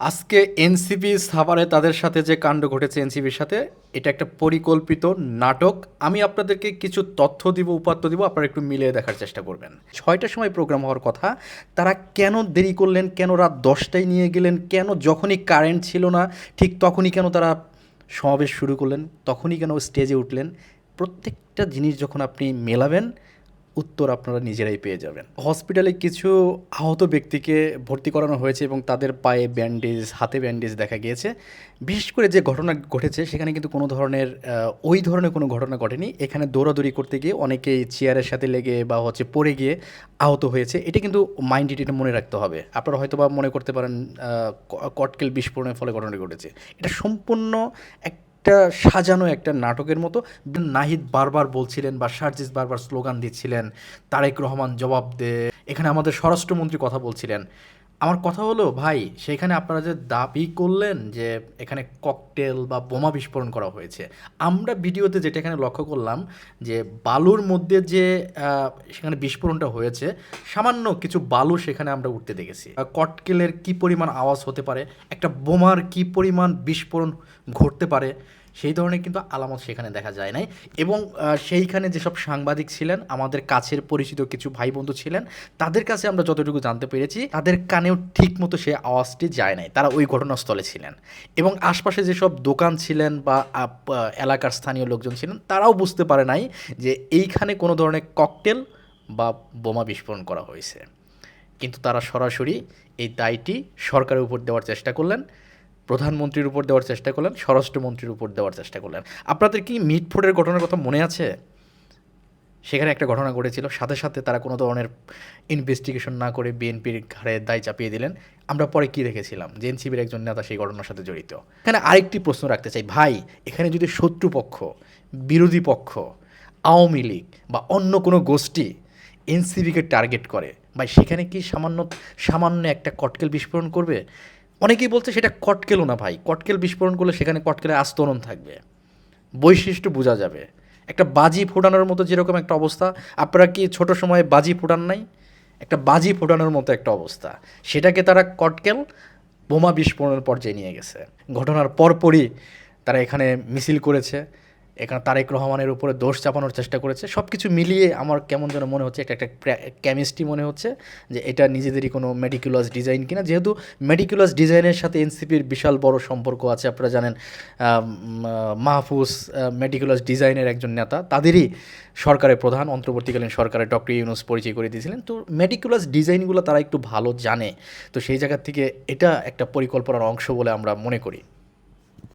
আজকে এনসিপি সাভারে তাদের সাথে যে কাণ্ড ঘটেছে এনসিপির সাথে, এটা একটা পরিকল্পিত নাটক। আমি আপনাদেরকে কিছু তথ্য দিব, উপাত্ত দিব, আপনারা একটু মিলিয়ে দেখার চেষ্টা করবেন। 6টার সময় প্রোগ্রাম হওয়ার কথা, তারা কেন দেরি করলেন, কেন রাত 10টায় নিয়ে গেলেন, কেন যখনই কারেন্ট ছিল না ঠিক তখনই কেন তারা সমাবেশ শুরু করলেন, তখনই কেন স্টেজে উঠলেন। প্রত্যেকটা জিনিস যখন আপনি মেলাবেন, উত্তর আপনারা নিজেরাই পেয়ে যাবেন। হসপিটালে কিছু আহত ব্যক্তিকে ভর্তি করানো হয়েছে এবং তাদের পায়ে ব্যান্ডেজ, হাতে ব্যান্ডেজ দেখা গিয়েছে। বিশেষ করে যে ঘটনা ঘটেছে সেখানে কিন্তু কোনো ধরনের ওই ধরনের কোনো ঘটনা ঘটেনি। এখানে দৌড়াদৌড়ি করতে গিয়ে অনেকেই চেয়ারের সাথে লেগে বা পড়ে গিয়ে আহত হয়েছে। এটা কিন্তু মাইন্ডে এটা মনে রাখতে হবে। আপনারা হয়তো বা মনে করতে পারেন কটকেল বিস্ফোরণের ফলে ঘটনাটি ঘটেছে। এটা সম্পূর্ণ একটা সাজানো একটা নাটকের মতো। নাহিদ বারবার বলছিলেন বা সার্জিস বারবার স্লোগান দিচ্ছিলেন, তারেক রহমান জবাব দে। এখানে আমাদের স্বরাষ্ট্রমন্ত্রী কথা বলছিলেন। আমার কথা হলো ভাই, সেখানে আপনারা যে দাবি করলেন যে এখানে ককটেল বা বোমা বিস্ফোরণ করা হয়েছে, আমরা ভিডিওতে যেটা এখানে লক্ষ্য করলাম যে বালুর মধ্যে যে সেখানে বিস্ফোরণটা হয়েছে, সামান্য কিছু বালু সেখানে আমরা উঠতে দেখেছি। ককটেলের কি পরিমাণ আওয়াজ হতে পারে, একটা বোমার কি পরিমাণ বিস্ফোরণ ঘটতে পারে, সেই ধরনের কিন্তু আলামত সেখানে দেখা যায় নাই। এবং সেইখানে যেসব সাংবাদিক ছিলেন, আমাদের কাছের পরিচিত কিছু ভাই বন্ধু ছিলেন, তাদের কাছে আমরা যতটুকু জানতে পেরেছি, তাদের কানেও ঠিক মতো সেই আওয়াজটি যায় নাই। তারা ওই ঘটনাস্থলে ছিলেন এবং আশপাশে যেসব দোকান ছিলেন বা এলাকার স্থানীয় লোকজন ছিলেন, তারাও বুঝতে পারে নাই যে এইখানে কোনো ধরনের ককটেল বা বোমা বিস্ফোরণ করা হয়েছে। কিন্তু তারা সরাসরি এই দায়টি সরকারের উপর দেওয়ার চেষ্টা করলেন, প্রধানমন্ত্রীর উপর দেওয়ার চেষ্টা করলেন, স্বরাষ্ট্রমন্ত্রীর উপর দেওয়ার চেষ্টা করলেন। আপনাদের কি মিটফোর্ডের ঘটনার কথা মনে আছে? সেখানে একটা ঘটনা ঘটেছিল, সাথে সাথে তারা কোনো ধরনের ইনভেস্টিগেশন না করে বিএনপির ঘাড়ে দায় চাপিয়ে দিলেন। আমরা পরে কি দেখেছিলাম যে এনসিপির একজন নেতা সেই ঘটনার সাথে জড়িত। এখানে আরেকটি প্রশ্ন রাখতে চাই ভাই, এখানে যদি শত্রুপক্ষ, বিরোধী পক্ষ, আওয়ামী লীগ বা অন্য কোনো গোষ্ঠী এনসিপিকে টার্গেট করে, ভাই সেখানে কি সামান্য সামান্য একটা কটকেল বিস্ফোরণ করবে? অনেকেই বলছে সেটা কটকেলও না ভাই, কটকেল বিস্ফোরণ করলে সেখানে কটকেলের আস্তরণ থাকবে, বৈশিষ্ট্য বোঝা যাবে। একটা বাজি ফোটানোর মতো যেরকম একটা অবস্থা, আপনারা কি ছোট সময়ে বাজি ফোটান নাই? একটা বাজি ফোটানোর মতো একটা অবস্থা, সেটাকে তারা কটকেল বোমা বিস্ফোরণের পর্যায়ে নিয়ে গেছে। ঘটনার পরপরই তারা এখানে মিছিল করেছে, এখানে তারেক রহমানের উপরে দোষ চাপানোর চেষ্টা করেছে। সব কিছু মিলিয়ে আমার কেমন যেন মনে হচ্ছে, এটা একটা কেমিস্ট্রি মনে হচ্ছে যে এটা নিজেদেরই কোনো মেডিকুলাস ডিজাইন কিনা। যেহেতু মেডিকুলাস ডিজাইনের সাথে এনসিপির বিশাল বড় সম্পর্ক আছে, আপনারা জানেন। মাহফুজ মেডিকুলাস ডিজাইনের একজন নেতা, তাদেরই সরকারের প্রধান, অন্তর্বর্তীকালীন সরকারের ডক্টর ইউনূস পরিচয় করে দিয়েছিলেন। তো মেডিকুলাস ডিজাইনগুলো তারা একটু ভালো জানে। তো সেই জায়গা থেকে এটা একটা পরিকল্পনার অংশ বলে আমরা মনে করি।